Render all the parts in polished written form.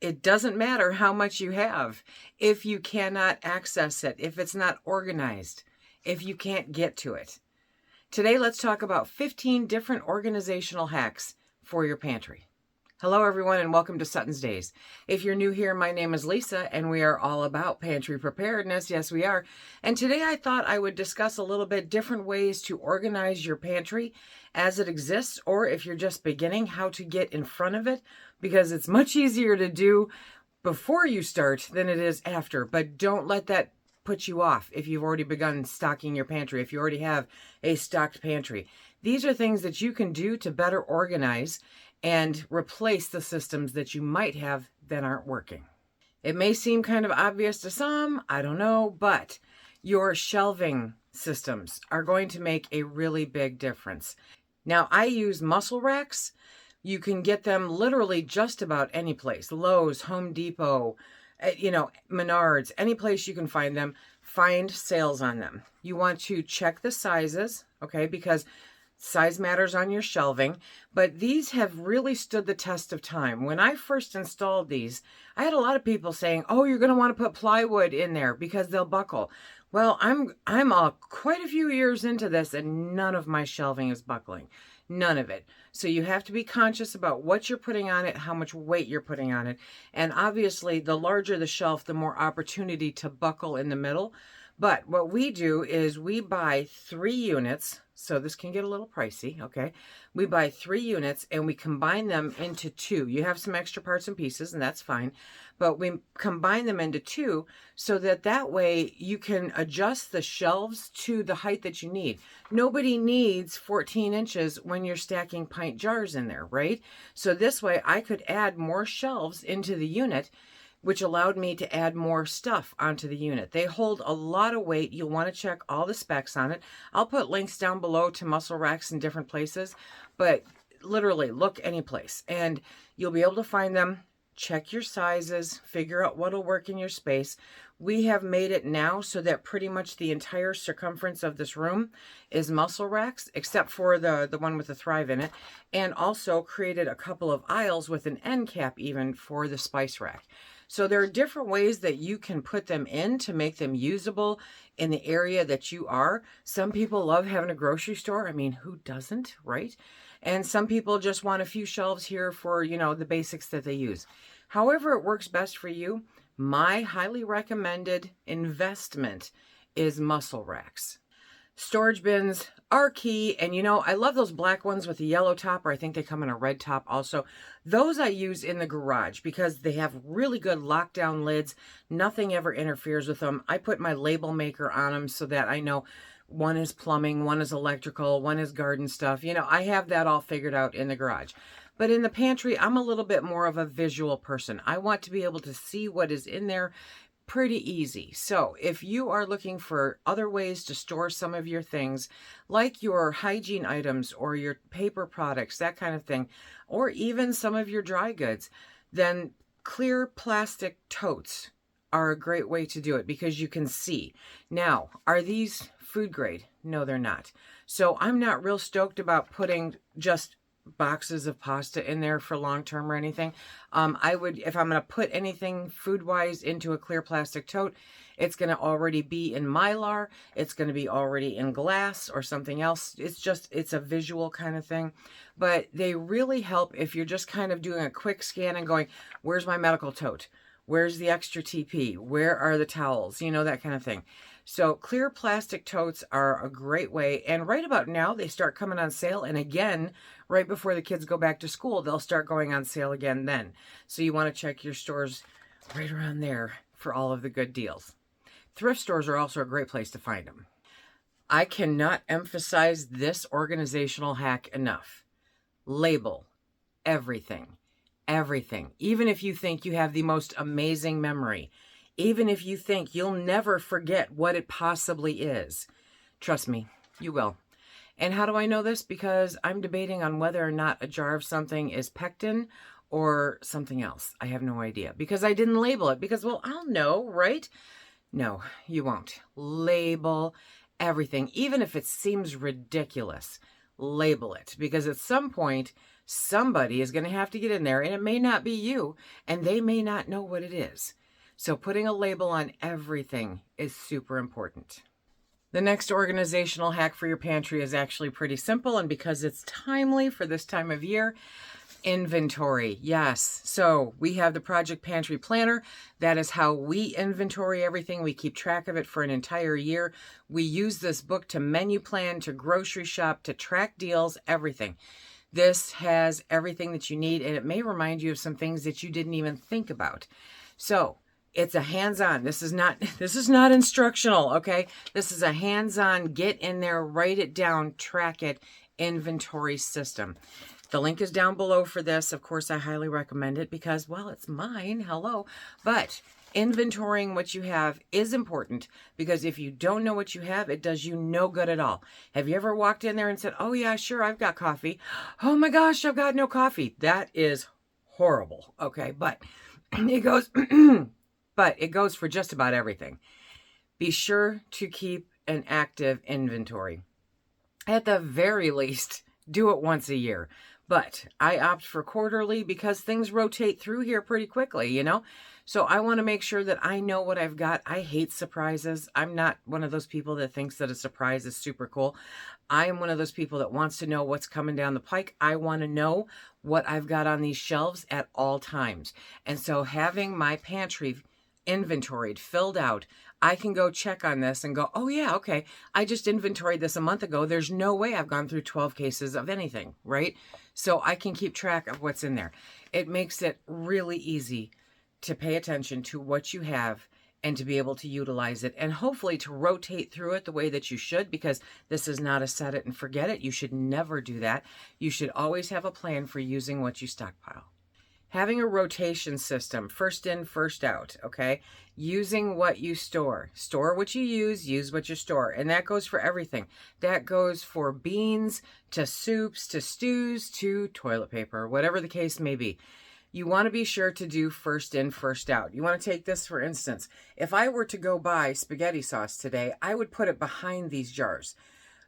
It doesn't matter how much you have if you cannot access it, if it's not organized, if you can't get to it. Today, let's talk about 15 different organizational hacks for your pantry. Hello, everyone, and welcome to Sutton's Days. If you're new here, my name is Lisa, and we are all about pantry preparedness. Yes, we are. And today I thought I would discuss a little bit different ways to organize your pantry as it exists, or if you're just beginning, how to get in front of it, because it's much easier to do before you start than it is after. But don't let that put you off if you've already begun stocking your pantry, if you already have a stocked pantry. These are things that you can do to better organize and replace the systems that you might have that aren't working. It may seem kind of obvious to some, I don't know, but your shelving systems are going to make a really big difference. Now, I use muscle racks. You can get them literally just about any place. Lowe's, Home Depot, Menards, any place you can find them, find sales on them. You want to check the sizes, okay, because size matters on your shelving, but these have really stood the test of time. When I first installed these, I had a lot of people saying, oh, you're going to want to put plywood in there because they'll buckle. Well, I'm quite a few years into this and none of my shelving is buckling. None of it. So you have to be conscious about what you're putting on it, how much weight you're putting on it. And obviously, the larger the shelf, the more opportunity to buckle in the middle. But what we do is we buy 3 units. So this can get a little pricey, okay? We buy 3 units and we combine them into 2. You have some extra parts and pieces, and that's fine. But we combine them into 2 so that way you can adjust the shelves to the height that you need. Nobody needs 14 inches when you're stacking pint jars in there, right? So this way I could add more shelves into the unit, which allowed me to add more stuff onto the unit. They hold a lot of weight. You'll want to check all the specs on it. I'll put links down below to muscle racks in different places, but literally look any place and you'll be able to find them. Check your sizes, figure out what'll work in your space. We have made it now so that pretty much the entire circumference of this room is muscle racks, except for the one with the Thrive in it, and also created a couple of aisles with an end cap even for the spice rack. So there are different ways that you can put them in to make them usable in the area that you are. Some people love having a grocery store. I mean, who doesn't, right? And some people just want a few shelves here for, the basics that they use. However it works best for you, my highly recommended investment is muscle racks. Storage bins are key, and I love those black ones with the yellow top, or I think they come in a red top also. Those I use in the garage because they have really good lockdown lids. Nothing ever interferes with them. I put my label maker on them so that I know one is plumbing, one is electrical, one is garden stuff. I have that all figured out in the garage. But in the pantry, I'm a little bit more of a visual person. I want to be able to see what is in there pretty easy. So if you are looking for other ways to store some of your things, like your hygiene items or your paper products, that kind of thing, or even some of your dry goods, then clear plastic totes are a great way to do it because you can see. Now, are these food grade? No, they're not. So I'm not real stoked about putting just boxes of pasta in there for long-term or anything. I would, if I'm going to put anything food-wise into a clear plastic tote, it's going to already be in Mylar. It's going to be already in glass or something else. It's a visual kind of thing. But they really help if you're just kind of doing a quick scan and going, where's my medical tote? Where's the extra TP? Where are the towels? That kind of thing. So clear plastic totes are a great way. And right about now, they start coming on sale. And again, right before the kids go back to school, they'll start going on sale again then. So you want to check your stores right around there for all of the good deals. Thrift stores are also a great place to find them. I cannot emphasize this organizational hack enough. Label everything. Everything. Even if you think you have the most amazing memory, even if you think you'll never forget what it possibly is, trust me, you will. And how do I know this? Because I'm debating on whether or not a jar of something is pectin or something else. I have no idea because I didn't label it because, well, I'll know, right? No, you won't. Label everything, even if it seems ridiculous. Label it because at some point somebody is going to have to get in there, and it may not be you, and they may not know what it is. So putting a label on everything is super important. The next organizational hack for your pantry is actually pretty simple, and because it's timely for this time of year, inventory. Yes. So we have the Project Pantry Planner. That is how we inventory everything. We keep track of it for an entire year. We use this book to menu plan, to grocery shop, to track deals, everything. This has everything that you need, and it may remind you of some things that you didn't even think about. So it's a hands-on. This is not instructional, okay? This is a hands-on, get in there, write it down, track it, inventory system. The link is down below for this. Of course, I highly recommend it because, well, it's mine. Hello. But inventorying what you have is important because if you don't know what you have, it does you no good at all. Have you ever walked in there and said, oh, yeah, sure, I've got coffee. Oh, my gosh, I've got no coffee. That is horrible. Okay, but it goes, but it goes for just about everything. Be sure to keep an active inventory. At the very least, do it once a year. But I opt for quarterly because things rotate through here pretty quickly, you know? So I want to make sure that I know what I've got. I hate surprises. I'm not one of those people that thinks that a surprise is super cool. I am one of those people that wants to know what's coming down the pike. I want to know what I've got on these shelves at all times. And so having my pantry inventoried, filled out, I can go check on this and go, oh yeah, okay, I just inventoried this a month ago. There's no way I've gone through 12 cases of anything, right? So I can keep track of what's in there. It makes it really easy to pay attention to what you have and to be able to utilize it and hopefully to rotate through it the way that you should, because this is not a set it and forget it. You should never do that. You should always have a plan for using what you stockpile. Having a rotation system, first in, first out, okay? Using what you store. Store what you use what you store. And that goes for everything. That goes for beans, to soups, to stews, to toilet paper, whatever the case may be. You want to be sure to do first in, first out. You want to take this, for instance. If I were to go buy spaghetti sauce today, I would put it behind these jars.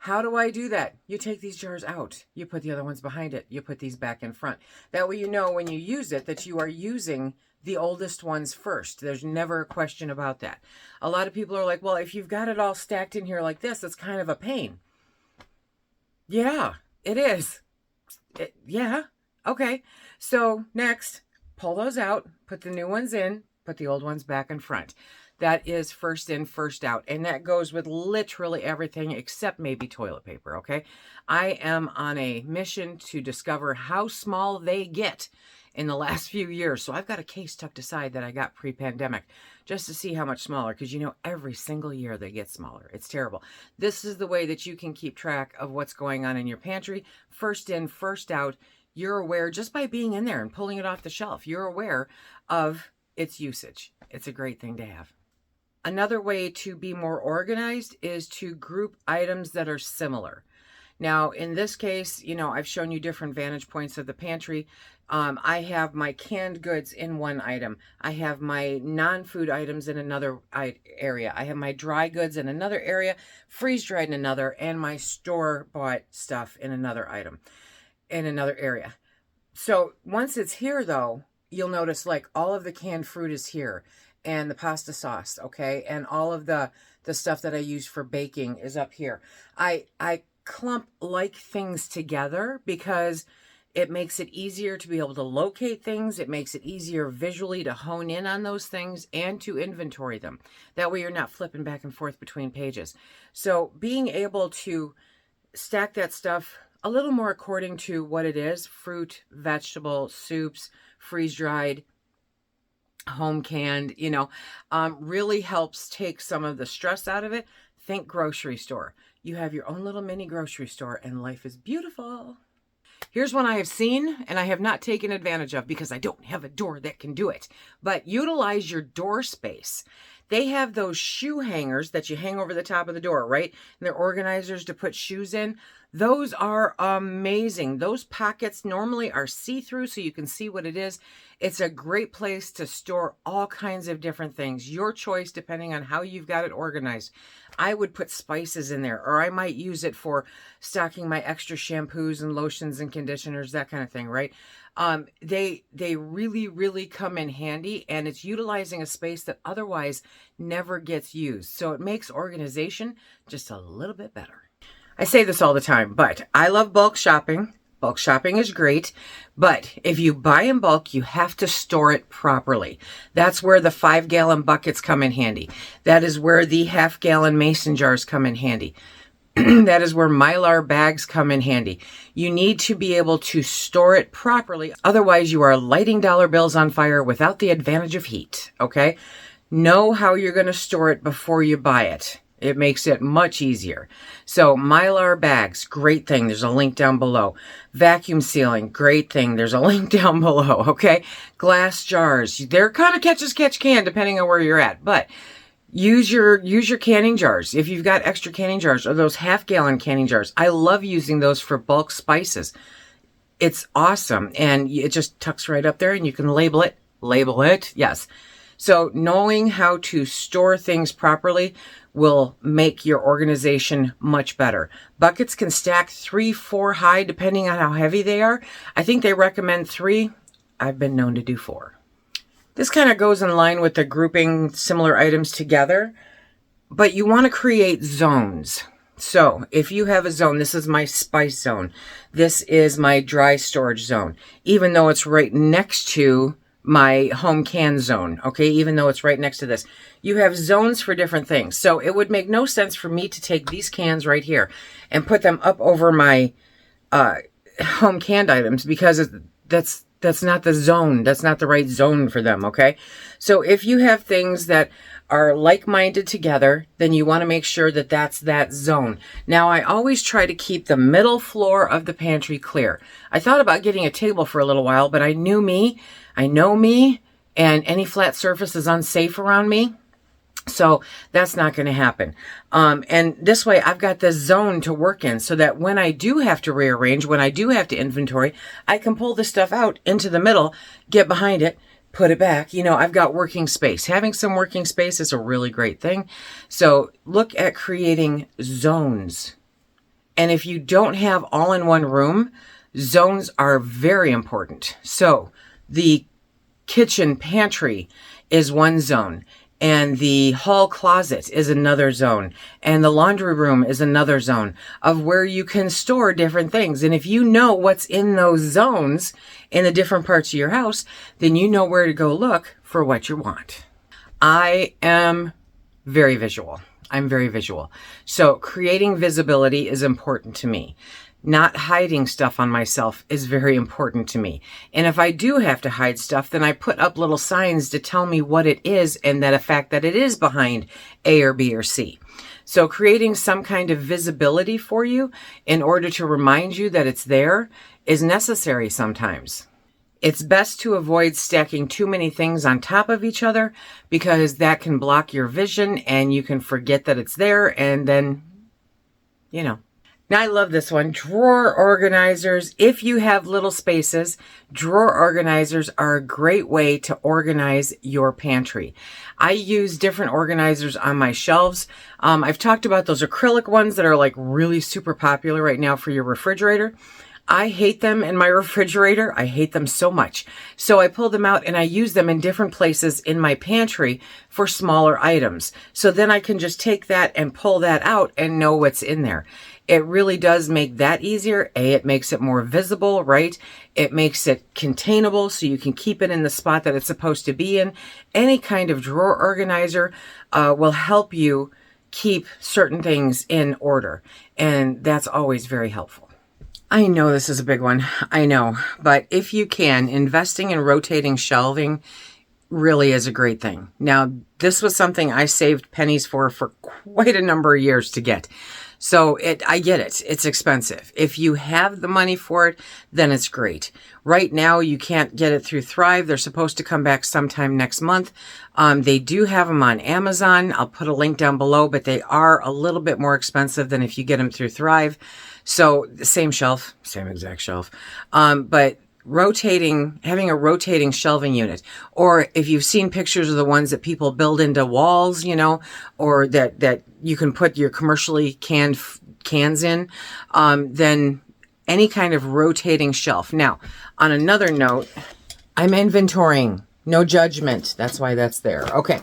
How do I do that? You take these jars out. You put the other ones behind it. You put these back in front. That way you know when you use it that you are using the oldest ones first. There's never a question about that. A lot of people are like, well, if you've got it all stacked in here like this, it's kind of a pain. Yeah, it is. Yeah. Okay. So next, pull those out, put the new ones in, put the old ones back in front. That is first in, first out. And that goes with literally everything except maybe toilet paper, okay? I am on a mission to discover how small they get in the last few years. So I've got a case tucked aside that I got pre-pandemic just to see how much smaller, because you know every single year they get smaller. It's terrible. This is the way that you can keep track of what's going on in your pantry. First in, first out. You're aware just by being in there and pulling it off the shelf. You're aware of its usage. It's a great thing to have. Another way to be more organized is to group items that are similar. Now, in this case, you know, I've shown you different vantage points of the pantry. I have my canned goods in one item. I have my non-food items in another area. I have my dry goods in another area, freeze-dried in another, and my store-bought stuff in another item, in another area. So once it's here, though, you'll notice like all of the canned fruit is here. And the pasta sauce, okay? And all of the stuff that I use for baking is up here. I clump like things together because it makes it easier to be able to locate things. It makes it easier visually to hone in on those things and to inventory them. That way you're not flipping back and forth between pages. So being able to stack that stuff a little more according to what it is, fruit, vegetable, soups, freeze-dried, home canned, you know, really helps take some of the stress out of it. Think grocery store. You have your own little mini grocery store and life is beautiful. Here's one I have seen and I have not taken advantage of because I don't have a door that can do it. But utilize your door space. They have those shoe hangers that you hang over the top of the door, right? And they're organizers to put shoes in. Those are amazing. Those pockets normally are see-through so you can see what it is. It's a great place to store all kinds of different things. Your choice depending on how you've got it organized. I would put spices in there, or I might use it for stocking my extra shampoos and lotions and conditioners, that kind of thing, right? They really, really come in handy, and it's utilizing a space that otherwise never gets used. So it makes organization just a little bit better. I say this all the time, but I love bulk shopping. Bulk shopping is great, but if you buy in bulk, you have to store it properly. That's where the 5-gallon buckets come in handy. That is where the half-gallon mason jars come in handy. That is where Mylar bags come in handy. You need to be able to store it properly. Otherwise, you are lighting dollar bills on fire without the advantage of heat, okay? Know how you're going to store it before you buy it. It makes it much easier. So Mylar bags, great thing. There's a link down below. Vacuum sealing, great thing. There's a link down below, okay? Glass jars. They're kind of catch as catch can depending on where you're at. But use your canning jars. If you've got extra canning jars or those half-gallon canning jars. I love using those for bulk spices. It's awesome. And it just tucks right up there and you can label it. Label it, yes. So knowing how to store things properly will make your organization much better. Buckets can stack 3, 4 high depending on how heavy they are. I think they recommend 3. I've been known to do 4. This kind of goes in line with the grouping similar items together, but you want to create zones. So if you have a zone, this is my spice zone. This is my dry storage zone, even though it's right next to my home can zone, okay, even though it's right next to this. You have zones for different things. So it would make no sense for me to take these cans right here and put them up over my home canned items because that's not the zone. That's not the right zone for them, okay? So if you have things that are like-minded together, then you want to make sure that that's that zone. Now, I always try to keep the middle floor of the pantry clear. I thought about getting a table for a little while, but I know me, and any flat surface is unsafe around me. So that's not going to happen. And this way I've got this zone to work in so that when I do have to rearrange, when I do have to inventory, I can pull this stuff out into the middle, get behind it, put it back. You know, I've got working space. Having some working space is a really great thing. So look at creating zones. And if you don't have all in one room, zones are very important. So the kitchen pantry is one zone, and the hall closet is another zone, and the laundry room is another zone of where you can store different things. And if you know what's in those zones in the different parts of your house, then you know where to go look for what you want. I am very visual. I'm very visual. So creating visibility is important to me. Not hiding stuff on myself is very important to me. And if I do have to hide stuff, then I put up little signs to tell me what it is and that the fact that it is behind A or B or C. So creating some kind of visibility for you in order to remind you that it's there is necessary sometimes. It's best to avoid stacking too many things on top of each other because that can block your vision and you can forget that it's there and then, you know. Now, I love this one. Drawer organizers. If you have little spaces, drawer organizers are a great way to organize your pantry. I use different organizers on my shelves. I've talked about those acrylic ones that are like really super popular right now for your refrigerator. I hate them in my refrigerator. I hate them so much. So I pull them out and I use them in different places in my pantry for smaller items. So then I can just take that and pull that out and know what's in there. It really does make that easier. It makes it more visible, right? It makes it containable so you can keep it in the spot that it's supposed to be in. Any kind of drawer organizer will help you keep certain things in order. And that's always very helpful. I know this is a big one. I know. But if you can, investing in rotating shelving really is a great thing. Now, this was something I saved pennies for quite a number of years to get. So I get it. It's expensive. If you have the money for it, then it's great. Right now, you can't get it through Thrive. They're supposed to come back sometime next month. They do have them on Amazon. I'll put a link down below, but they are a little bit more expensive than if you get them through Thrive. So the same shelf, same exact shelf. But having a rotating shelving unit, or if you've seen pictures of the ones that people build into walls, you know, or that you can put your commercially canned cans in, then any kind of rotating shelf. Now, on another note, I'm inventorying. No judgment. That's why that's there. Okay.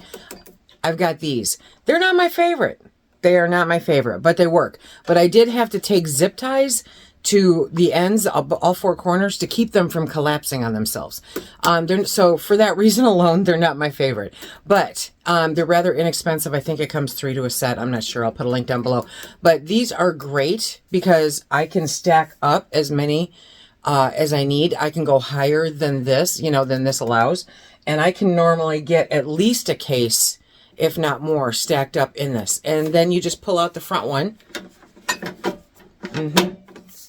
I've got these. They're not my favorite. They are not my favorite, but they work. But I did have to take zip ties to the ends of all four corners to keep them from collapsing on themselves. So for that reason alone, they're not my favorite, but they're rather inexpensive. I think it comes 3 to a set. I'm not sure. I'll put a link down below, but these are great because I can stack up as many as I need. I can go higher than this, than this allows. And I can normally get at least a case, if not more, stacked up in this. And then you just pull out the front one.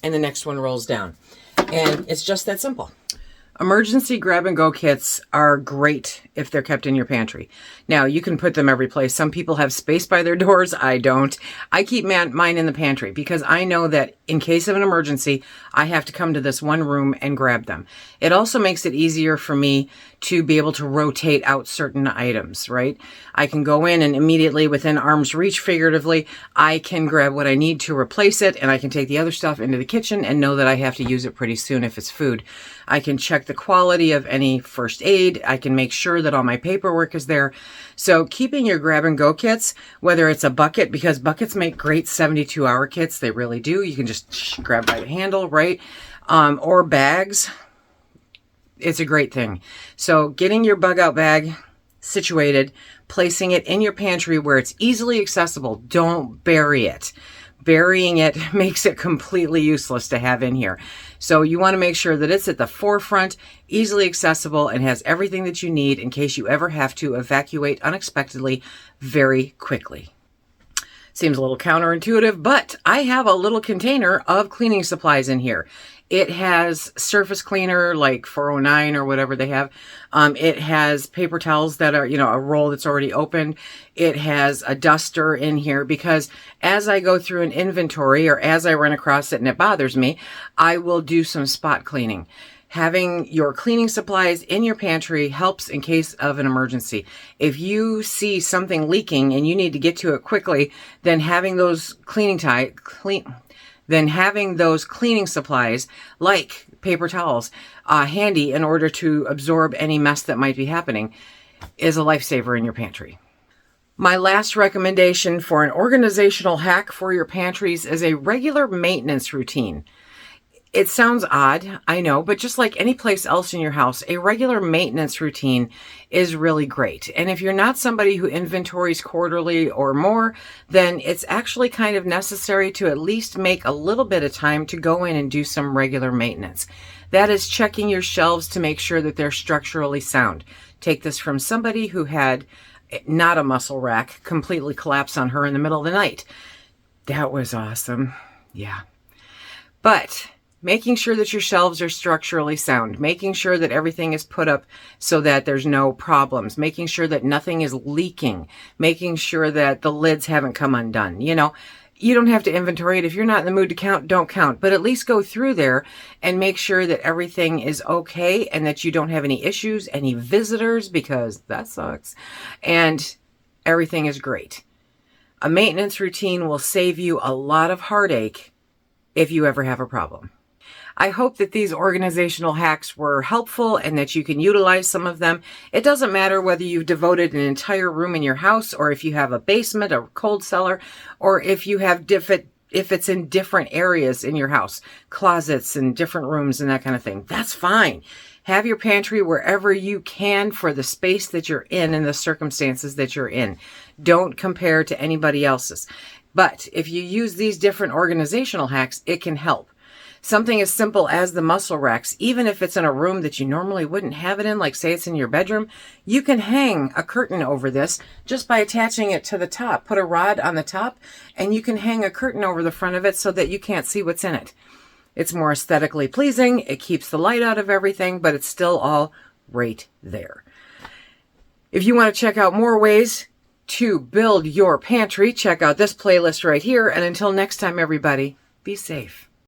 And the next one rolls down. And it's just that simple. Emergency grab-and-go kits are great if they're kept in your pantry. Now, you can put them every place. Some people have space by their doors. I don't. I keep mine in the pantry because I know that in case of an emergency, I have to come to this one room and grab them. It also makes it easier for me to be able to rotate out certain items, right? I can go in and immediately within arm's reach, figuratively, I can grab what I need to replace it, and I can take the other stuff into the kitchen and know that I have to use it pretty soon if it's food. I can check the quality of any first aid. I can make sure that all my paperwork is there. So keeping your grab-and-go kits, whether it's a bucket, because buckets make great 72-hour kits, they really do. You can just grab by the handle, right? Or bags. It's a great thing. So getting your bug out bag situated, placing it in your pantry where it's easily accessible. Don't bury it. Burying it makes it completely useless to have in here. So you want to make sure that it's at the forefront, easily accessible, and has everything that you need in case you ever have to evacuate unexpectedly very quickly. Seems a little counterintuitive, but I have a little container of cleaning supplies in here. It has surface cleaner like 409 or whatever they have. It has paper towels that are, a roll that's already opened. It has a duster in here because as I go through an inventory or as I run across it and it bothers me, I will do some spot cleaning. Having your cleaning supplies in your pantry helps in case of an emergency. If you see something leaking and you need to get to it quickly, then having those cleaning supplies like paper towels handy in order to absorb any mess that might be happening is a lifesaver in your pantry. My last recommendation for an organizational hack for your pantries is a regular maintenance routine. It sounds odd, I know, but just like any place else in your house, a regular maintenance routine is really great. And if you're not somebody who inventories quarterly or more, then it's actually kind of necessary to at least make a little bit of time to go in and do some regular maintenance. That is checking your shelves to make sure that they're structurally sound. Take this from somebody who had not a muscle rack completely collapse on her in the middle of the night. That was awesome. Yeah. But making sure that your shelves are structurally sound, making sure that everything is put up so that there's no problems, making sure that nothing is leaking, making sure that the lids haven't come undone. You don't have to inventory it. If you're not in the mood to count, don't count, but at least go through there and make sure that everything is okay and that you don't have any issues, any visitors, because that sucks, and everything is great. A maintenance routine will save you a lot of heartache if you ever have a problem. I hope that these organizational hacks were helpful and that you can utilize some of them. It doesn't matter whether you've devoted an entire room in your house or if you have a basement, a cold cellar, or if you have if it's in different areas in your house, closets and different rooms and that kind of thing. That's fine. Have your pantry wherever you can for the space that you're in and the circumstances that you're in. Don't compare to anybody else's. But if you use these different organizational hacks, it can help. Something as simple as the muscle racks, even if it's in a room that you normally wouldn't have it in, like say it's in your bedroom, you can hang a curtain over this just by attaching it to the top. Put a rod on the top and you can hang a curtain over the front of it so that you can't see what's in it. It's more aesthetically pleasing. It keeps the light out of everything, but it's still all right there. If you want to check out more ways to build your pantry, check out this playlist right here. And until next time, everybody, be safe.